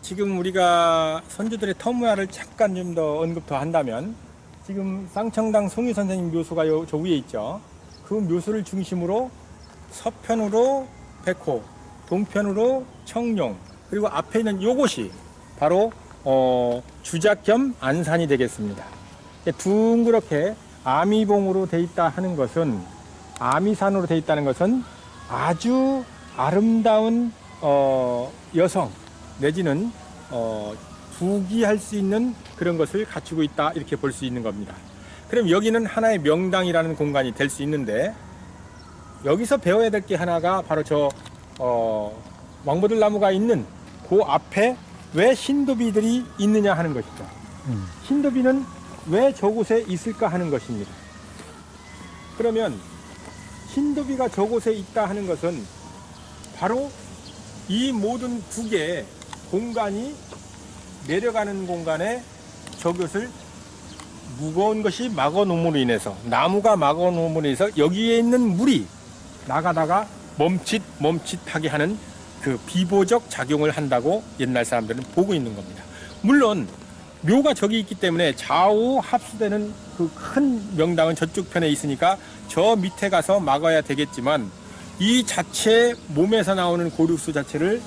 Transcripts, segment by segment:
지금 우리가 선조들의 터무야를 잠깐 좀 더 언급 더 한다면, 지금 쌍청당 송유 선생님 묘소가 저 위에 있죠. 그 묘소를 중심으로 서편으로 백호, 동편으로 청룡, 그리고 앞에 있는 요것이 바로 주작 겸 안산이 되겠습니다. 둥그렇게 아미봉으로 돼 있다 하는 것은, 아미산으로 돼 있다는 것은 아주 아름다운 여성 내지는 부귀할 수 있는 그런 것을 갖추고 있다, 이렇게 볼 수 있는 겁니다. 그럼 여기는 하나의 명당이라는 공간이 될 수 있는데, 여기서 배워야 될 게 하나가 바로 저 왕보들 나무가 있는 그 앞에 왜 신도비들이 있느냐 하는 것이죠. 신도비는 왜 저곳에 있을까 하는 것입니다. 그러면 신도비가 저곳에 있다 하는 것은 바로 이 모든 두 개의 공간이 내려가는 공간에 저것을 무거운 것이 막아 놓음으로 인해서, 나무가 막아 놓음으로 인해서 여기에 있는 물이 나가다가 멈칫하게 하는 그 비보적 작용을 한다고 옛날 사람들은 보고 있는 겁니다. 물론 묘가 저기 있기 때문에 좌우 합수되는 그 큰 명당은 저쪽 편에 있으니까 저 밑에 가서 막아야 되겠지만, 이 자체 몸에서 나오는 고륙수 자체를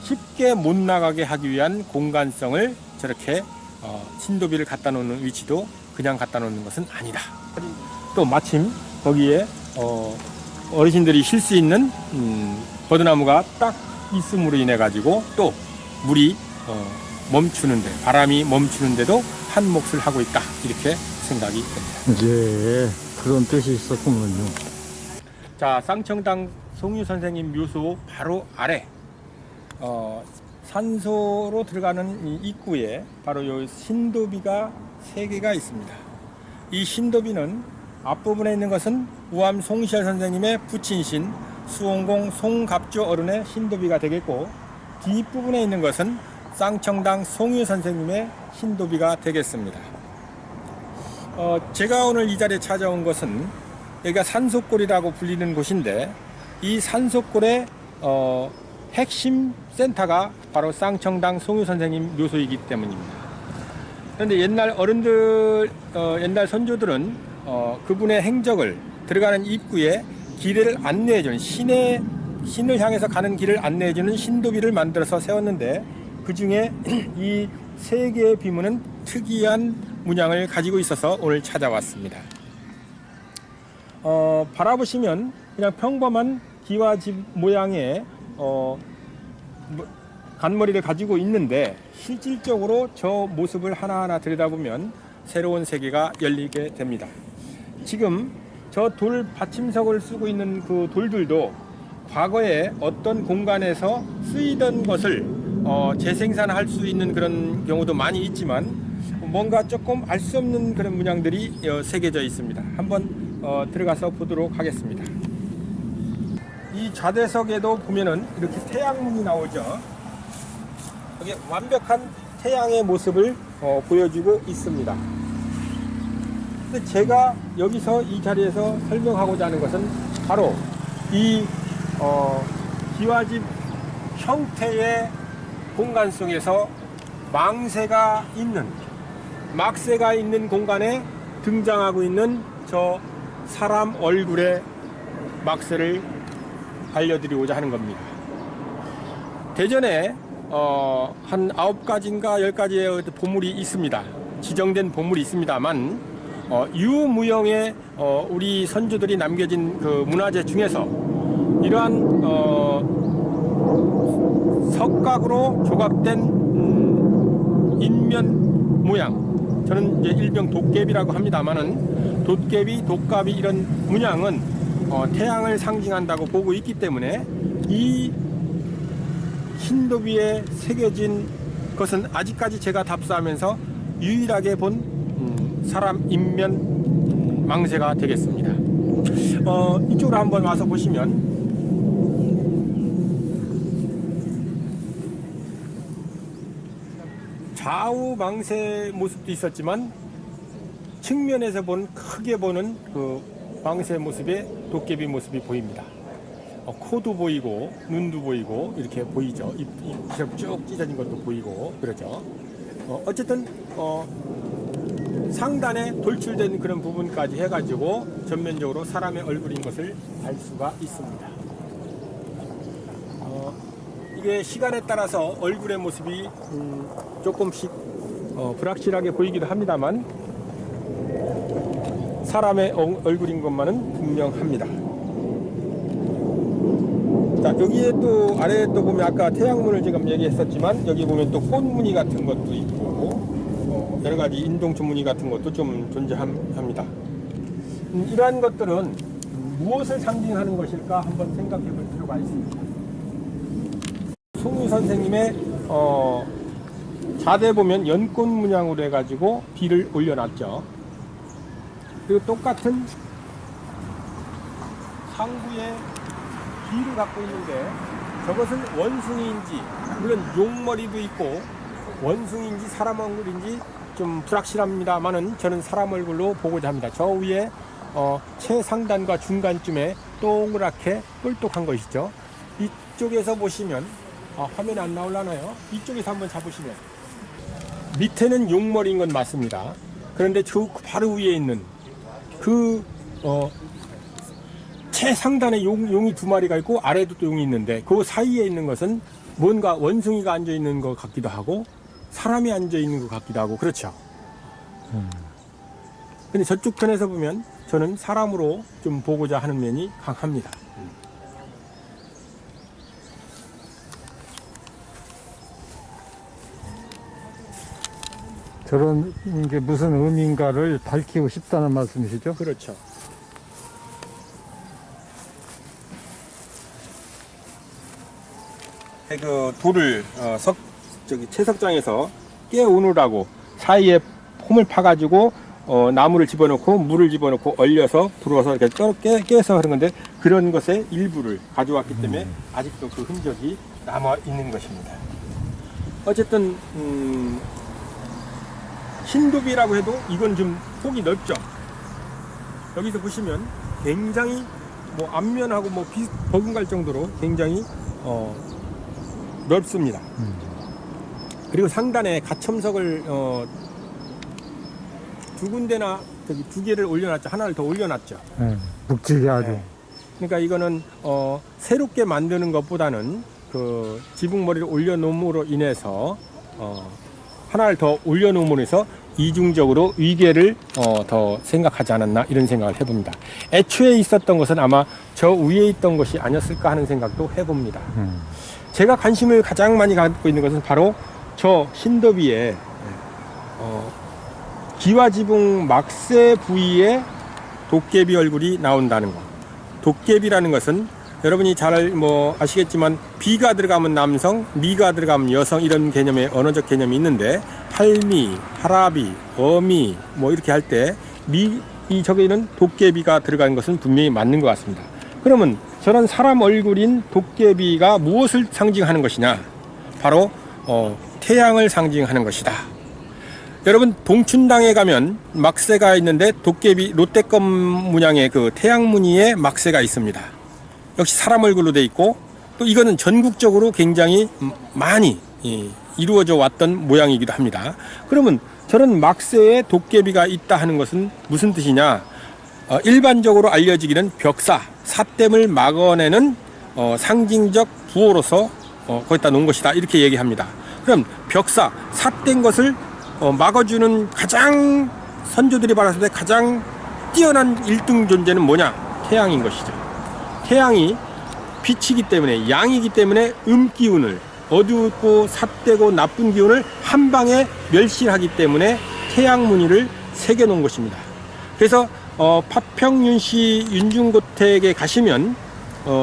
쉽게 못 나가게 하기 위한 공간성을 저렇게 신도비를 갖다 놓는 위치도 그냥 갖다 놓는 것은 아니다. 또 마침 거기에 어르신들이 쉴 수 있는 버드나무가 딱 있음으로 인해 가지고 또 물이 멈추는데, 바람이 멈추는데도 한 몫을 하고 있다, 이렇게 생각이 됩니다. 예, 그런 뜻이 있었군요. 자, 쌍청당 송유 선생님 묘소 바로 아래 산소로 들어가는 이 입구에 바로 요 신도비가 3개가 있습니다. 이 신도비는 앞부분에 있는 것은 우암 송시열 선생님의 부친신 수원공 송갑조 어른의 신도비가 되겠고, 뒷부분에 있는 것은 쌍청당 송유 선생님의 신도비가 되겠습니다. 제가 오늘 이 자리에 찾아온 것은 여기가 산소골이라고 불리는 곳인데, 이 산소골의 핵심 센터가 바로 쌍청당 송유 선생님 묘소이기 때문입니다. 그런데 옛날 어른들, 옛날 선조들은 그분의 행적을 들어가는 입구에 길을 안내해주는, 신을 향해서 가는 길을 안내해주는 신도비를 만들어서 세웠는데, 그 중에 이 3개의 비문은 특이한 문양을 가지고 있어서 오늘 찾아왔습니다. 바라보시면 그냥 평범한 기와집 모양의 간머리를 가지고 있는데, 실질적으로 저 모습을 하나하나 들여다보면 새로운 세계가 열리게 됩니다. 지금 저 돌 받침석을 쓰고 있는 그 돌들도 과거에 어떤 공간에서 쓰이던 것을 재생산할 수 있는 그런 경우도 많이 있지만, 뭔가 조금 알 수 없는 그런 문양들이 새겨져 있습니다. 한번 들어가서 보도록 하겠습니다. 이 좌대석에도 보면은 이렇게 태양문이 나오죠. 여기 완벽한 태양의 모습을 보여주고 있습니다. 근데 제가 여기서 이 자리에서 설명하고자 하는 것은 바로 이 기와집 형태의 공간 속에서 망새가 있는 공간에 등장하고 있는 저 사람 얼굴의 막새를 알려드리고자 하는 겁니다. 대전에 한 9가지인가 10가지의 보물이 있습니다. 지정된 보물이 있습니다만, 유무형의 우리 선조들이 남겨진 그 문화재 중에서 이러한 석각으로 조각된 인면 모양, 저는 이제 일명 돛개비라고 합니다만은, 돛개비, 돛갑이 이런 문양은 태양을 상징한다고 보고 있기 때문에, 이 신도비에 새겨진 것은 아직까지 제가 답사하면서 유일하게 본 사람 인면 망새가 되겠습니다. 이쪽으로 한번 와서 보시면, 좌우 망새 모습도 있었지만 측면에서 크게 보는 그 망새 모습의 도깨비 모습이 보입니다. 코도 보이고 눈도 보이고 이렇게 보이죠. 입이 쭉 찢어진 것도 보이고 그러죠. 어쨌든 상단에 돌출된 그런 부분까지 해가지고 전면적으로 사람의 얼굴인 것을 알 수가 있습니다. 이게 시간에 따라서 얼굴의 모습이 조금씩 불확실하게 보이기도 합니다만 사람의 얼굴인 것만은 분명합니다. 자, 여기에 또 아래에 또 보면 아까 태양문을 지금 얘기했었지만 여기 보면 또 꽃무늬 같은 것도 있고 여러 가지 인동초 무늬 같은 것도 좀 존재합니다. 이러한 것들은 무엇을 상징하는 것일까 한번 생각해 볼 필요가 있습니다. 송유 선생님의 자대 보면 연꽃 문양으로 해가지고 비를 올려놨죠. 그리고 똑같은 상부에 비를 갖고 있는데 저것은 원숭이인지 물론 용머리도 있고 원숭이인지 사람 얼굴인지 좀 불확실합니다만은 저는 사람 얼굴로 보고자 합니다. 저 위에 최상단과 중간쯤에 동그랗게 뿔똑한 것이죠. 이쪽에서 보시면 화면에 안 나오려나요? 이쪽에서 한번 잡으시면 밑에는 용머리인 건 맞습니다. 그런데 저 바로 위에 있는 그 최상단에 용이 두 마리가 있고 아래도 또 용이 있는데 그 사이에 있는 것은 뭔가 원숭이가 앉아 있는 것 같기도 하고 사람이 앉아 있는 것 같기도 하고 그렇죠. 근데 저쪽 편에서 보면 저는 사람으로 좀 보고자 하는 면이 강합니다. 저런 게 무슨 의미인가를 밝히고 싶다는 말씀이시죠? 그렇죠. 그 돌을 채석장에서 깨우느라고 사이에 홈을 파가지고 나무를 집어넣고 물을 집어넣고 얼려서 불어서 이렇게 깨서 하는 건데 그런 것의 일부를 가져왔기 때문에 아직도 그 흔적이 남아 있는 것입니다. 어쨌든 흰도비라고 해도 이건 좀 폭이 넓죠. 여기서 보시면 굉장히 뭐 앞면하고 뭐 버금갈 정도로 굉장히 넓습니다. 그리고 상단에 가첨석을 두 군데나 두 개를 올려놨죠. 하나를 더 올려놨죠. 묵직이 아주. 네. 그러니까 이거는 새롭게 만드는 것보다는 그 지붕머리를 올려놓음으로 인해서 하나를 더 올려놓음으로 해서 이중적으로 위계를 더 생각하지 않았나 이런 생각을 해봅니다. 애초에 있었던 것은 아마 저 위에 있던 것이 아니었을까 하는 생각도 해봅니다. 제가 관심을 가장 많이 갖고 있는 것은 바로 저 흰더비에 기와지붕 막새 부위에 도깨비 얼굴이 나온다는 것. 도깨비라는 것은 여러분이 잘 아시겠지만 비가 들어가면 남성, 미가 들어가면 여성 이런 개념의 언어적 개념이 있는데 할미, 하라비, 어미 이렇게 할 때 저기는 도깨비가 들어간 것은 분명히 맞는 것 같습니다. 그러면 저런 사람 얼굴인 도깨비가 무엇을 상징하는 것이냐? 바로 태양을 상징하는 것이다. 여러분 동춘당에 가면 막새가 있는데 도깨비 롯데껌 문양의 그 태양 무늬의 막새가 있습니다. 역시 사람 얼굴로 돼 있고 또 이거는 전국적으로 굉장히 많이 이루어져 왔던 모양이기도 합니다. 그러면 저런 막새에 도깨비가 있다 하는 것은 무슨 뜻이냐? 일반적으로 알려지기는 벽사, 삿댐을 막아내는 상징적 부호로서 거기다 놓은 것이다 이렇게 얘기합니다. 그럼 벽사, 삿된 것을 막아주는 가장 선조들이 말했을 때 가장 뛰어난 1등 존재는 뭐냐? 태양인 것이죠. 태양이 빛이기 때문에 양이기 때문에 음기운을 어두웠고 삿되고 나쁜 기운을 한 방에 멸실하기 때문에 태양 무늬를 새겨 놓은 것입니다. 그래서 파평윤씨 윤중고택에 가시면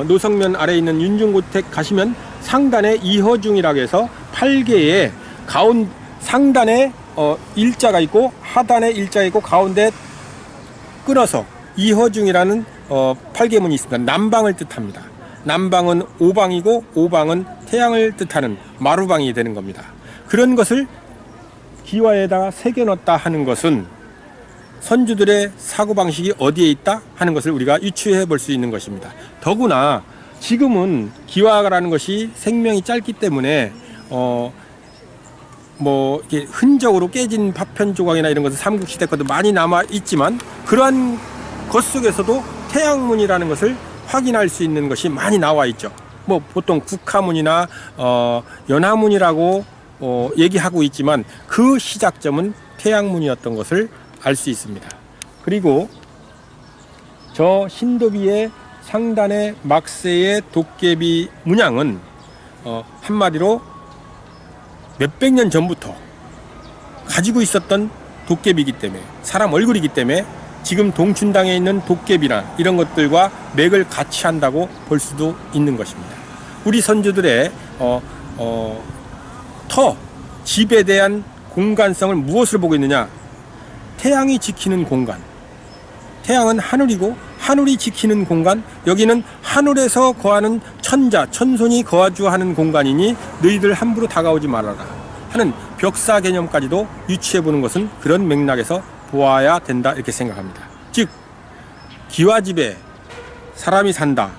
노성면 아래에 있는 윤중고택 가시면 상단에 이허중이라고 해서 8개의 상단에 일자가 있고 하단에 일자가 있고 가운데 끊어서 이허중이라는 8개문이 있습니다. 남방을 뜻합니다. 남방은 오방이고 오방은 태양을 뜻하는 마루방이 되는 겁니다. 그런 것을 기와에다가 새겨넣었다 하는 것은 선주들의 사고방식이 어디에 있다 하는 것을 우리가 유추해 볼 수 있는 것입니다. 더구나 지금은 기와라는 것이 생명이 짧기 때문에 뭐 이렇게 흔적으로 깨진 파편 조각이나 이런 것은 삼국시대 것도 많이 남아 있지만 그러한 것 속에서도 태양문이라는 것을 확인할 수 있는 것이 많이 나와 있죠. 뭐 보통 국화문이나 연화문이라고 얘기하고 있지만 그 시작점은 태양문이었던 것을 알 수 있습니다. 그리고 저 신도비의 상단의 막새의 도깨비 문양은 한마디로 몇백 년 전부터 가지고 있었던 도깨비이기 때문에, 사람 얼굴이기 때문에 지금 동춘당에 있는 도깨비나 이런 것들과 맥을 같이 한다고 볼 수도 있는 것입니다. 우리 선조들의 집에 대한 공간성을 무엇으로 보고 있느냐? 태양이 지키는 공간. 태양은 하늘이고 하늘이 지키는 공간, 여기는 하늘에서 거하는 천자, 천손이 거주하는 공간이니 너희들 함부로 다가오지 말아라 하는 벽사 개념까지도 유추해보는 것은 그런 맥락에서 보아야 된다 이렇게 생각합니다. 즉 기와집에 사람이 산다.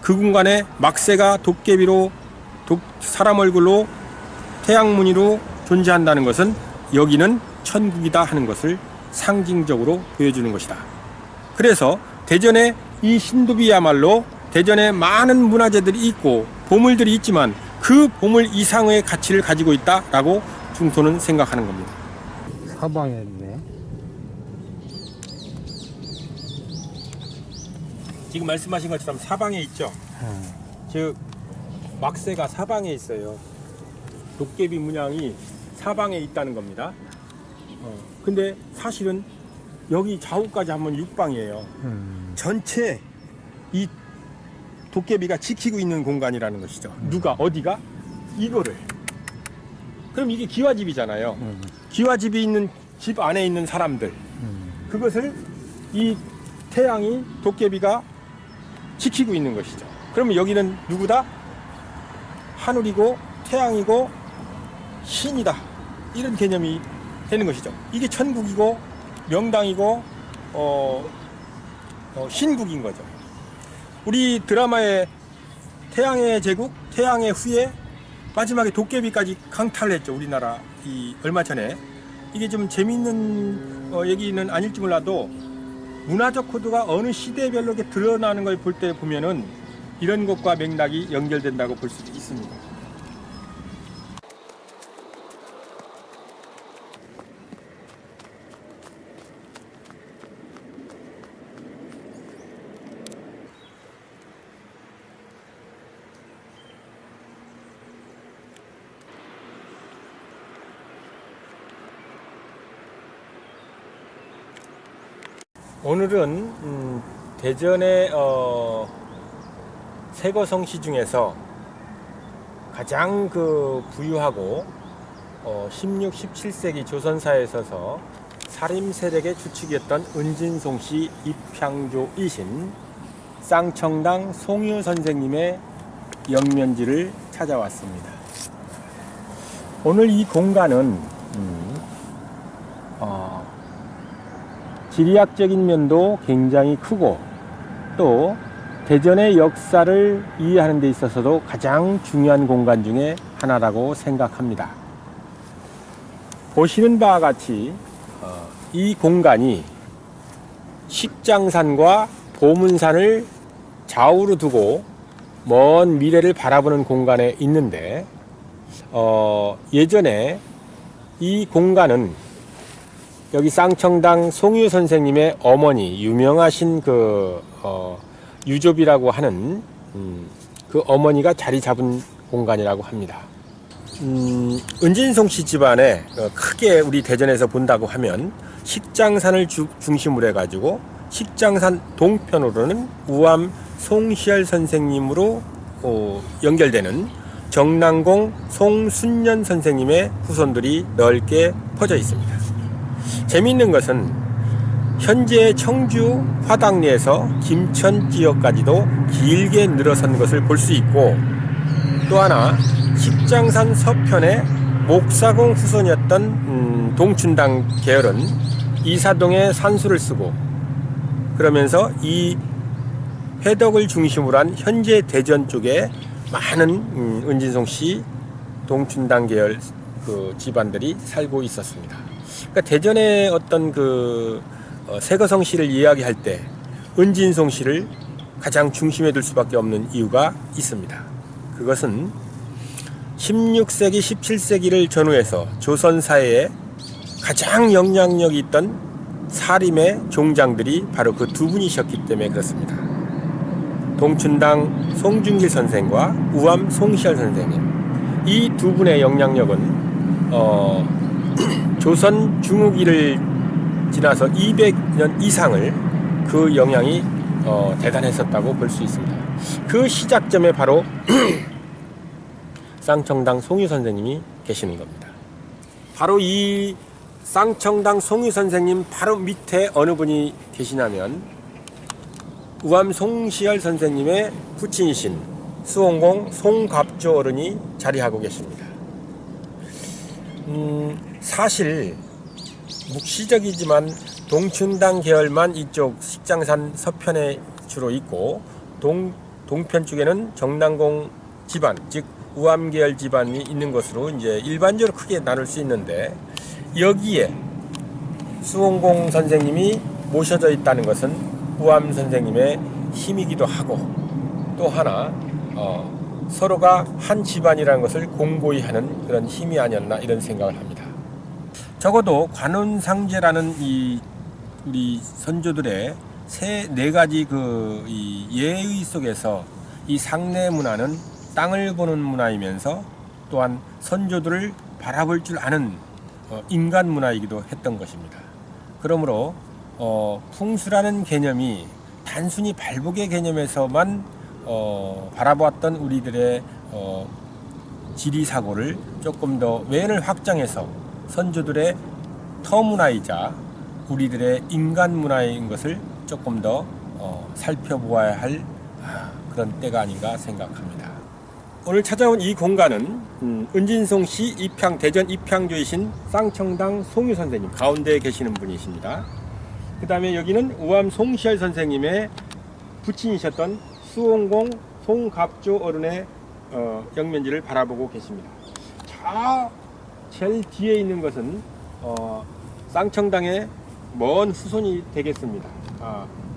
그 공간에 막새가 도깨비로 사람 얼굴로 태양무늬로 존재한다는 것은 여기는 천국이다 하는 것을 상징적으로 보여주는 것이다. 그래서 대전에 이 신도비야말로 대전에 많은 문화재들이 있고 보물들이 있지만 그 보물 이상의 가치를 가지고 있다라고 중소는 생각하는 겁니다. 사방에 있네. 지금 말씀하신 것처럼 사방에 있죠. 즉 막새가 사방에 있어요. 도깨비 문양이 사방에 있다는 겁니다. 근데 사실은 여기 좌우까지 하면 육방이에요. 전체 이 도깨비가 지키고 있는 공간이라는 것이죠. 누가 어디가 이거를. 그럼 이게 기와집이잖아요. 기와집이 있는 집 안에 있는 사람들, 그것을 이 태양이 도깨비가 지키고 있는 것이죠. 그러면 여기는 누구다? 하늘이고 태양이고 신이다, 이런 개념이 되는 것이죠. 이게 천국이고 명당이고 신국인 거죠. 우리 드라마의 태양의 제국, 태양의 후예, 마지막에 도깨비까지 강탈했죠. 우리나라 얼마 전에. 이게 좀 재미있는 얘기는 아닐지 몰라도 문화적 코드가 어느 시대별로 이렇게 드러나는 걸 볼 때 보면은 이런 것과 맥락이 연결된다고 볼 수 있습니다. 오늘은 대전의 세거성시 중에서 가장 부유하고 16, 17세기 조선사에 있어서 사림 세력의 주축이었던 은진송씨 입향조이신 쌍청당 송유 선생님의 영면지를 찾아왔습니다. 오늘 이 공간은 지리학적인 면도 굉장히 크고 또 대전의 역사를 이해하는 데 있어서도 가장 중요한 공간 중에 하나라고 생각합니다. 보시는 바와 같이 이 공간이 식장산과 보문산을 좌우로 두고 먼 미래를 바라보는 공간에 있는데 예전에 이 공간은 여기 쌍청당 송유 선생님의 어머니, 유명하신 유조비라고 하는 그 어머니가 자리 잡은 공간이라고 합니다. 은진송 씨 집안에 크게 우리 대전에서 본다고 하면 식장산을 중심으로 해가지고 식장산 동편으로는 우암 송시열 선생님으로 연결되는 정랑공 송순년 선생님의 후손들이 넓게 퍼져 있습니다. 재미있는 것은 현재 청주 화당리에서 김천 지역까지도 길게 늘어선 것을 볼 수 있고, 또 하나 식장산 서편에 목사공 후손이었던 동춘당 계열은 이사동에 산수를 쓰고, 그러면서 이 회덕을 중심으로 한 현재 대전 쪽에 많은 은진송 씨 동춘당 계열 그 집안들이 살고 있었습니다. 그러니까 대전의 어떤 그 세거성 씨를 이야기할 때 은진송 씨를 가장 중심에 둘 수밖에 없는 이유가 있습니다. 그것은 16세기, 17세기를 전후해서 조선 사회에 가장 영향력이 있던 사림의 종장들이 바로 그 두 분이셨기 때문에 그렇습니다. 동춘당 송중길 선생과 우암 송시열 선생님, 이 두 분의 영향력은 조선 중후기를 지나서 200년 이상을 그 영향이 대단했었다고 볼 수 있습니다. 그 시작점에 바로 쌍청당 송유 선생님이 계시는 겁니다. 바로 이 쌍청당 송유 선생님 바로 밑에 어느 분이 계시냐면 우암 송시열 선생님의 부친이신 수원공 송갑조 어른이 자리하고 계십니다. 사실 묵시적이지만 동춘당 계열만 이쪽 식장산 서편에 주로 있고 동편 쪽에는 정난공 집안, 즉 우암 계열 집안이 있는 것으로 이제 일반적으로 크게 나눌 수 있는데, 여기에 수원공 선생님이 모셔져 있다는 것은 우암 선생님의 힘이기도 하고, 또 하나 서로가 한 집안이라는 것을 공고히 하는 그런 힘이 아니었나 이런 생각을 합니다. 적어도 관운상제라는 이 우리 선조들의 네 가지 이 예의 속에서 이 상내 문화는 땅을 보는 문화이면서 또한 선조들을 바라볼 줄 아는 인간 문화이기도 했던 것입니다. 그러므로 풍수라는 개념이 단순히 발복의 개념에서만 바라보았던 우리들의 지리사고를 조금 더 외연을 확장해서 선조들의 터문화이자 우리들의 인간 문화인 것을 조금 더 살펴보아야 할 그런 때가 아닌가 생각합니다. 오늘 찾아온 이 공간은 은진송 씨 대전 입향조이신 쌍청당 송유 선생님 가운데에 계시는 분이십니다. 그 다음에 여기는 우암 송시열 선생님의 부친이셨던 수원공 송갑조 어른의 영면지를 바라보고 계십니다. 제일 뒤에 있는 것은 쌍청당의 먼 후손이 되겠습니다.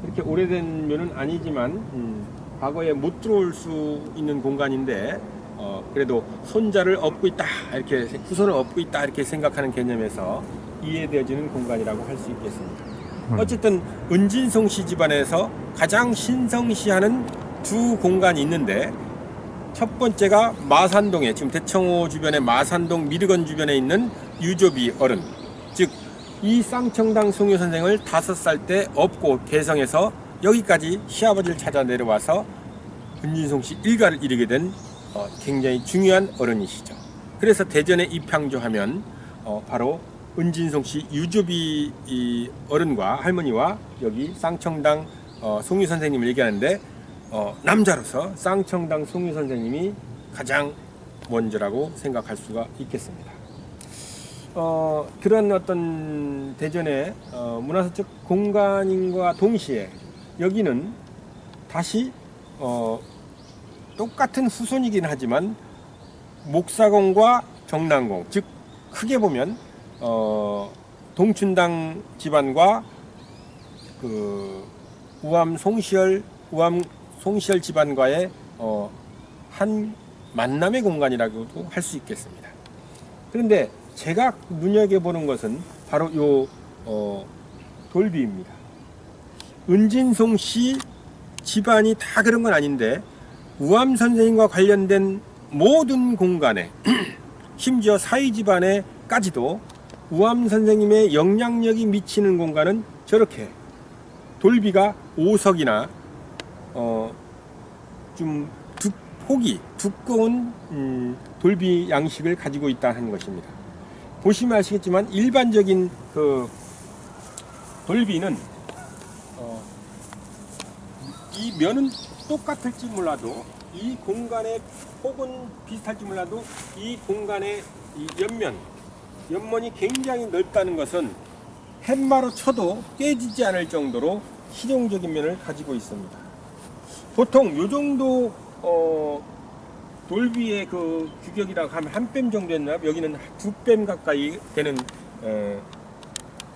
이렇게 오래된 묘는 아니지만 과거에 못 들어올 수 있는 공간인데 그래도 손자를 업고 있다, 이렇게 후손을 업고 있다 이렇게 생각하는 개념에서 이해되어지는 공간이라고 할 수 있겠습니다. 어쨌든 은진송 씨 집안에서 가장 신성시하는 두 공간이 있는데, 첫 번째가 마산동에, 지금 대청호 주변에 마산동 미르건 주변에 있는 유조비 어른, 즉 이 쌍청당 송유 선생을 5살 때 업고 개성해서 여기까지 시아버지를 찾아 내려와서 은진송 씨 일가를 이루게 된 굉장히 중요한 어른이시죠. 그래서 대전의 입향조 하면 바로 은진송 씨 유조비 어른과 할머니와 여기 쌍청당 송유 선생님을 얘기하는데, 남자로서 쌍청당 송유 선생님이 가장 먼저라고 생각할 수가 있겠습니다. 그런 어떤 대전의 문화사적 공간인과 동시에 여기는 다시 똑같은 후손이긴 하지만 목사공과 정난공, 즉 크게 보면 동춘당 집안과 그 우암 송시열 집안과의 한 만남의 공간이라고도 할 수 있겠습니다. 그런데 제가 눈여겨보는 것은 바로 요 돌비입니다. 은진송 씨 집안이 다 그런 건 아닌데 우암 선생님과 관련된 모든 공간에 심지어 사위 집안에까지도 우암 선생님의 영향력이 미치는 공간은 저렇게 돌비가 5석이나 좀 폭이 두꺼운 돌비 양식을 가지고 있다는 것입니다. 보시면 아시겠지만 일반적인 그 돌비는 이 면은 똑같을지 몰라도 이 공간의 폭은 비슷할지 몰라도 이 공간의 이 옆면이 굉장히 넓다는 것은 햇마로 쳐도 깨지지 않을 정도로 실용적인 면을 가지고 있습니다. 보통 요 정도 돌비의 그 규격이라고 하면 한 뼘 정도 했나? 여기는 두 뼘 가까이 되는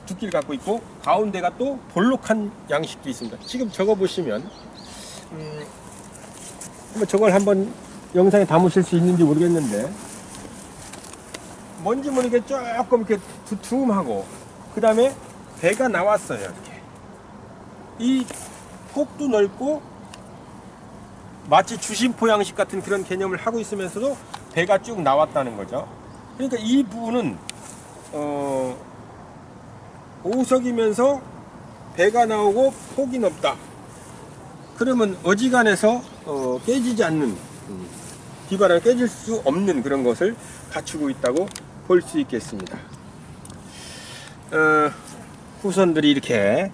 두께를 갖고 있고, 가운데가 또 볼록한 양식도 있습니다. 지금 저거 보시면 저걸 한번 영상에 담으실 수 있는지 모르겠는데, 뭔지 모르게 조금 이렇게 두툼하고, 그 다음에 배가 나왔어요. 이렇게 이 폭도 넓고 마치 주심포 양식 같은 그런 개념을 하고 있으면서도 배가 쭉 나왔다는 거죠. 그러니까 이 부분은 오석이면서 배가 나오고 폭이 넓다. 그러면 어지간해서 깨지지 않는, 비바람에 깨질 수 없는 그런 것을 갖추고 있다고 볼 수 있겠습니다. 후손들이 이렇게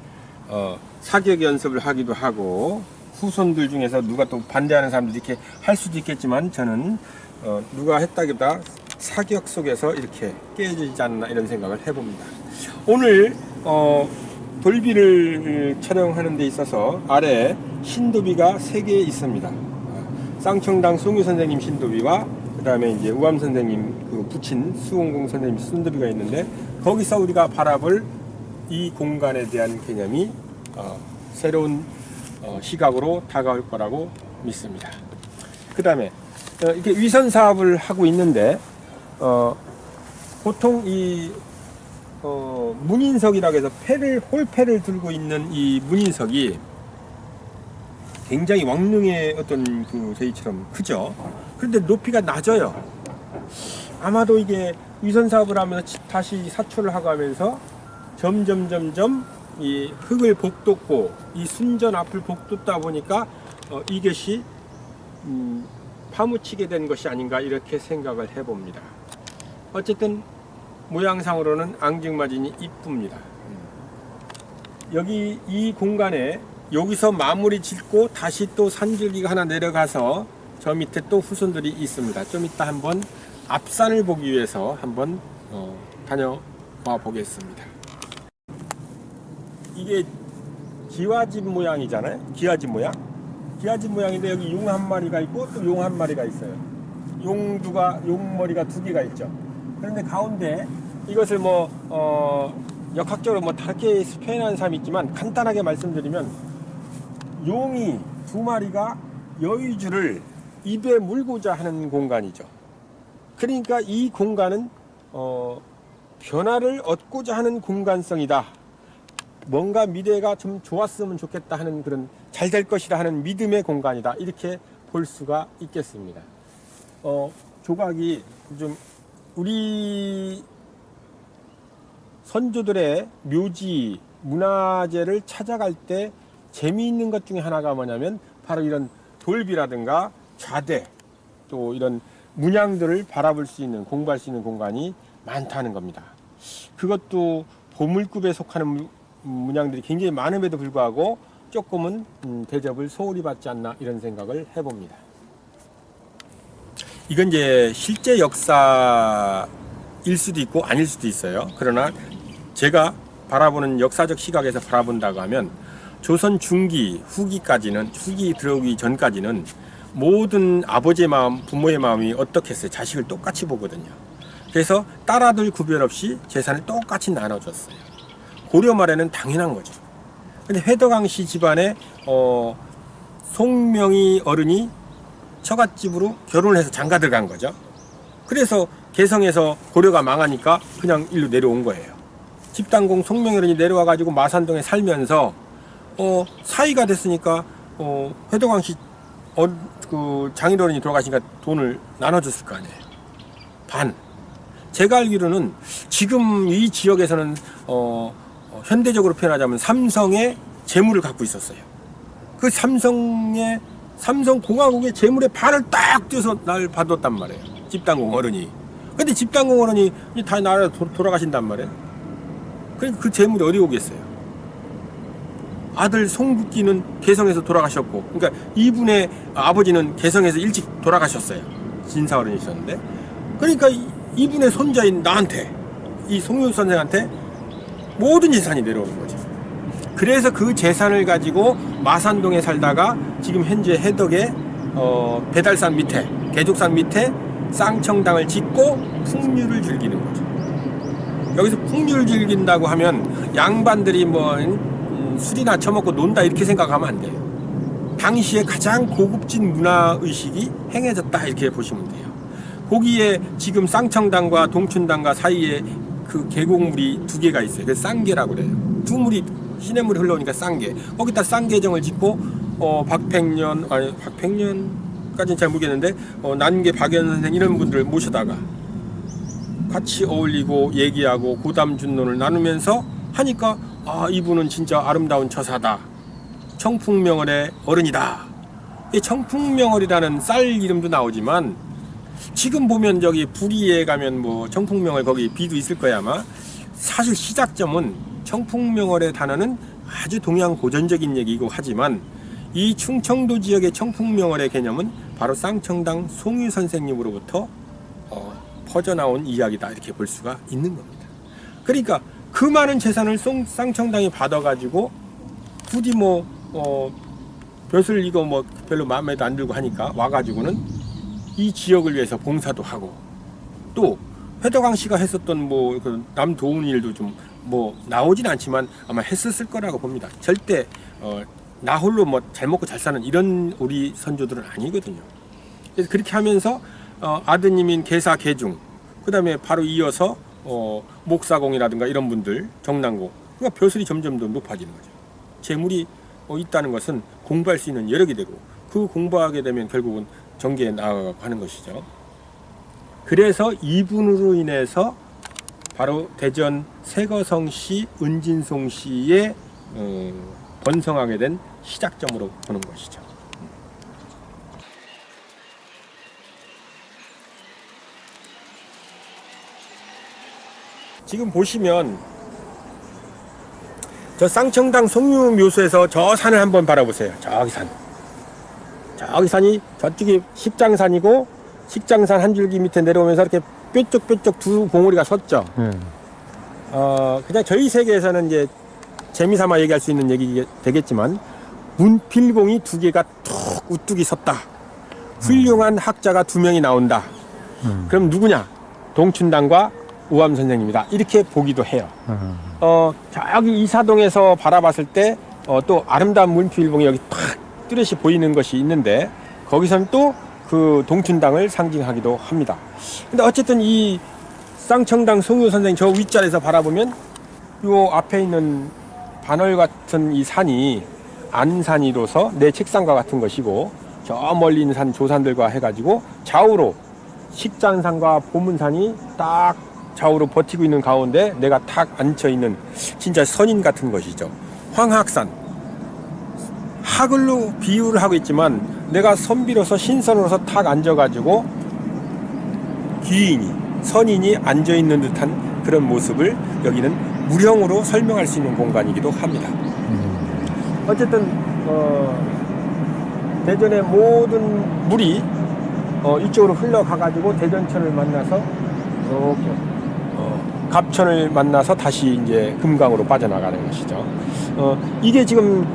사격 연습을 하기도 하고, 후손들 중에서 누가 또 반대하는 사람들이 이렇게 할 수도 있겠지만, 저는 누가 했다기보다 사격 속에서 이렇게 깨지지 않나 이런 생각을 해봅니다. 오늘 돌비를 촬영하는 데 있어서 아래에 신도비가 3개 있습니다. 쌍청당 송유 선생님 신도비와 그 다음에 이제 우암 선생님 그 부친 수홍공 선생님 신도비가 있는데, 거기서 우리가 바라볼 이 공간에 대한 개념이 새로운 시각으로 다가올 거라고 믿습니다. 그 다음에 이렇게 위선 사업을 하고 있는데, 보통 이 문인석이라고 해서 홀패를 들고 있는 이 문인석이 굉장히 왕릉의 어떤 그 저희처럼 크죠. 그런데 높이가 낮아요. 아마도 이게 위선 사업을 하면서 다시 사출을 하고 하면서 점점 이 흙을 복돋고 이 순전 앞을 복돋다 보니까 이것이 파묻히게 된 것이 아닌가 이렇게 생각을 해봅니다. 어쨌든 모양상으로는 앙증맞으니 이쁩니다. 여기 이 공간에 여기서 마무리 짓고 다시 또 산줄기가 하나 내려가서 저 밑에 또 후손들이 있습니다. 좀 이따 한번 앞산을 보기 위해서 한번 다녀와 보겠습니다. 이게 기와집 모양이잖아요. 기와집 모양. 기와집 모양인데 여기 용 한 마리가 있고 또 용 한 마리가 있어요. 용 머리가 2개가 있죠. 그런데 가운데 이것을 역학적으로 다르게 표현하는 사람이 있지만, 간단하게 말씀드리면 용이 2마리가 여의주를 입에 물고자 하는 공간이죠. 그러니까 이 공간은 변화를 얻고자 하는 공간성이다. 뭔가 미래가 좀 좋았으면 좋겠다 하는 그런 잘 될 것이라 하는 믿음의 공간이다. 이렇게 볼 수가 있겠습니다. 조각이 좀 우리 선조들의 묘지, 문화재를 찾아갈 때 재미있는 것 중에 하나가 뭐냐면 바로 이런 돌비라든가 좌대, 또 이런 문양들을 바라볼 수 있는, 공부할 수 있는 공간이 많다는 겁니다. 그것도 보물급에 속하는 문양들이 굉장히 많음에도 불구하고 조금은 대접을 소홀히 받지 않나 이런 생각을 해봅니다. 이건 이제 실제 역사일 수도 있고 아닐 수도 있어요. 그러나 제가 바라보는 역사적 시각에서 바라본다고 하면 조선 중기, 후기 들어오기 전까지는 모든 아버지의 마음, 부모의 마음이 어떻겠어요? 자식을 똑같이 보거든요. 그래서 딸아들 구별 없이 재산을 똑같이 나눠줬어요. 고려 말에는 당연한 거죠. 근데 회덕왕씨 집안에 송명희 어른이 처갓집으로 결혼을 해서 장가 들어간 거죠. 그래서 개성에서 고려가 망하니까 그냥 일로 내려온 거예요. 집단공 송명희 어른이 내려와 가지고 마산동에 살면서 사위가 됐으니까 회덕왕씨 그 장인어른이 돌아가시니까 돈을 나눠줬을 거 아니에요. 반. 제가 알기로는 지금 이 지역에서는 현대적으로 표현하자면 삼성의 재물을 갖고 있었어요. 그 삼성공화국의 재물의 반을 딱 떼서 날 받았단 말이에요. 집단공 어른이. 근데 집단공 어른이 다 나라에 돌아가신단 말이에요. 그러니까 그 재물이 어디 오겠어요. 아들 송국기는 개성에서 돌아가셨고, 그러니까 이분의 아버지는 개성에서 일찍 돌아가셨어요. 진사 어른이셨는데. 그러니까 이분의 손자인 나한테, 이 송유 선생한테 모든 재산이 내려오는 거죠. 그래서 그 재산을 가지고 마산동에 살다가 지금 현재 해덕에 배달산 밑에, 계족산 밑에 쌍청당을 짓고 풍류를 즐기는 거죠. 여기서 풍류를 즐긴다고 하면 양반들이 뭐 술이나 처먹고 논다 이렇게 생각하면 안 돼요. 당시에 가장 고급진 문화의식이 행해졌다 이렇게 보시면 돼요. 거기에 지금 쌍청당과 동춘당과 사이에 그 계곡물이 두 개가 있어요. 그래서 쌍계라고 그래요. 두 물이 시냇물이 흘러오니까 쌍계. 거기다 쌍계정을 짓고 박팽년까지는 잘 모르겠는데 난계 박연 선생 이런 분들을 모셔다가 같이 어울리고 얘기하고 고담준론을 나누면서 하니까 이분은 진짜 아름다운 처사다. 청풍명월의 어른이다. 이 청풍명월이라는 쌀 이름도 나오지만 지금 보면 저기 부리에 가면 뭐 청풍명월 거기 비도 있을 거야 아마. 사실 시작점은 청풍명월의 단어는 아주 동양 고전적인 얘기이고 하지만 이 충청도 지역의 청풍명월의 개념은 바로 쌍청당 송유 선생님으로부터 퍼져나온 이야기다 이렇게 볼 수가 있는 겁니다. 그러니까 그 많은 재산을 쌍청당이 받아가지고 부디 벼슬 이거 뭐 별로 마음에도 안 들고 하니까 와가지고는 이 지역을 위해서 봉사도 하고 또 회덕왕 씨가 했었던 그 남도운 일도 좀 나오진 않지만 아마 했었을 거라고 봅니다. 절대 나 홀로 잘 먹고 잘 사는 이런 우리 선조들은 아니거든요. 그래서 그렇게 하면서 아드님인 계사 계중 그 다음에 바로 이어서 목사공이라든가 이런 분들 정난공 그러니까 벼슬이 점점 더 높아지는 거죠. 재물이 있다는 것은 공부할 수 있는 여력이 되고 그 공부하게 되면 결국은 정계에 나아가고 하는 것이죠. 그래서 이분으로 인해서 바로 대전 세거성씨 은진송씨의 번성하게 된 시작점으로 보는 것이죠. 지금 보시면 저 쌍청당 송유묘소에서 저 산을 한번 바라보세요. 저기 산. 저기 산이 저쪽이 십장산이고 식장산 한 줄기 밑에 내려오면서 이렇게 뾰족뾰족 두 봉우리가 섰죠. 그냥 저희 세계에서는 이제 재미삼아 얘기할 수 있는 얘기 되겠지만 문필봉이 두 개가 툭 우뚝이 섰다. 훌륭한 학자가 두 명이 나온다. 그럼 누구냐? 동춘당과 우암 선생님이다. 이렇게 보기도 해요. 저기 이사동에서 바라봤을 때 또 아름다운 문필봉이 여기 탁 뚜렷이 보이는 것이 있는데 거기서는 또 그 동춘당을 상징하기도 합니다. 근데 어쨌든 이 쌍청당 송유 선생 저 윗자리에서 바라보면 요 앞에 있는 반월 같은 이 산이 안산이로서 내 책상과 같은 것이고 저 멀리 있는 산 조산들과 해가지고 좌우로 식장산과 보문산이 딱 좌우로 버티고 있는 가운데 내가 탁 앉혀있는 진짜 선인 같은 것이죠. 황학산 학을로 비유를 하고 있지만 내가 선비로서 신선으로서 탁 앉아가지고 귀인이 선인이 앉아있는 듯한 그런 모습을 여기는 무령으로 설명할 수 있는 공간이기도 합니다. 어쨌든 대전의 모든 물이 이쪽으로 흘러가가지고 대전천을 만나서 이렇게 갑천을 만나서 다시 이제 금강으로 빠져나가는 것이죠. 이게 지금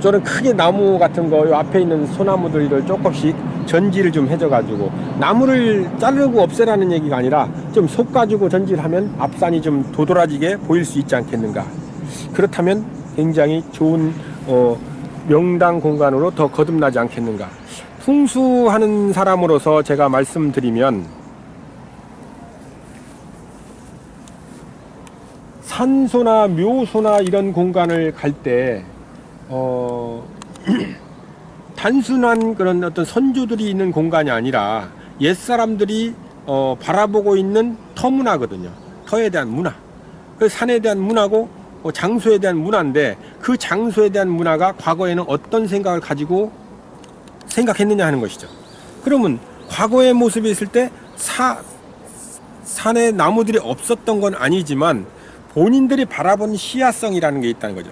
저는 크게 나무 같은 거 요 앞에 있는 소나무들을 조금씩 전지를 좀 해줘가지고 나무를 자르고 없애라는 얘기가 아니라 좀 솎아주고 전지를 하면 앞산이 좀 도드라지게 보일 수 있지 않겠는가. 그렇다면 굉장히 좋은 명당 공간으로 더 거듭나지 않겠는가. 풍수하는 사람으로서 제가 말씀드리면 산소나 묘소나 이런 공간을 갈 때 단순한 그런 어떤 선조들이 있는 공간이 아니라 옛사람들이 바라보고 있는 터문화거든요. 터에 대한 문화. 그 산에 대한 문화고 장소에 대한 문화인데 그 장소에 대한 문화가 과거에는 어떤 생각을 가지고 생각했느냐 하는 것이죠. 그러면 과거의 모습이 있을 때 산에 나무들이 없었던 건 아니지만 본인들이 바라본 시야성이라는 게 있다는 거죠.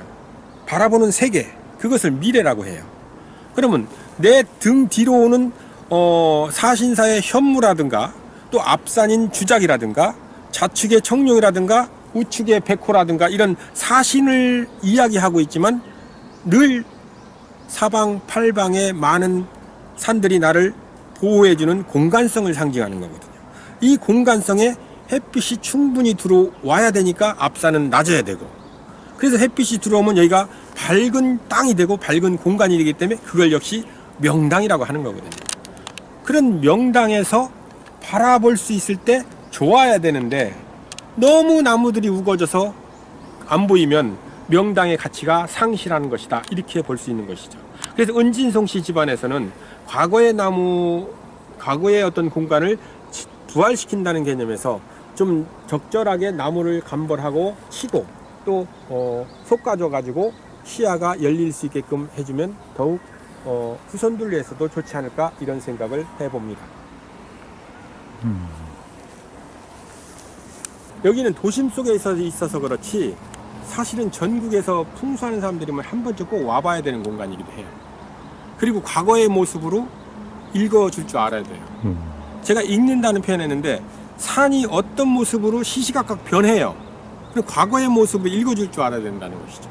바라보는 세계, 그것을 미래라고 해요. 그러면 내 등 뒤로 오는 사신사의 현무라든가 또 앞산인 주작이라든가 좌측의 청룡이라든가 우측의 백호라든가 이런 사신을 이야기하고 있지만 늘 사방팔방의 많은 산들이 나를 보호해주는 공간성을 상징하는 거거든요. 이 공간성에 햇빛이 충분히 들어와야 되니까 앞산은 낮아야 되고, 그래서 햇빛이 들어오면 여기가 밝은 땅이 되고 밝은 공간이 되기 때문에 그걸 역시 명당이라고 하는 거거든요. 그런 명당에서 바라볼 수 있을 때 좋아야 되는데 너무 나무들이 우거져서 안 보이면 명당의 가치가 상실하는 것이다, 이렇게 볼 수 있는 것이죠. 그래서 은진송 씨 집안에서는 과거의 과거의 어떤 공간을 부활시킨다는 개념에서 좀 적절하게 나무를 감벌하고 치고 또 솎아줘 가지고 시야가 열릴 수 있게끔 해주면 더욱 후손들 위해서도 좋지 않을까, 이런 생각을 해봅니다. 여기는 도심 속에 있어서 그렇지 사실은 전국에서 풍수하는 사람들이면 한 번쯤 꼭 와봐야 되는 공간이기도 해요. 그리고 과거의 모습으로 읽어줄 줄 알아야 돼요. 제가 읽는다는 표현했는데 산이 어떤 모습으로 시시각각 변해요. 그리고 과거의 모습을 읽어줄 줄 알아야 된다는 것이죠.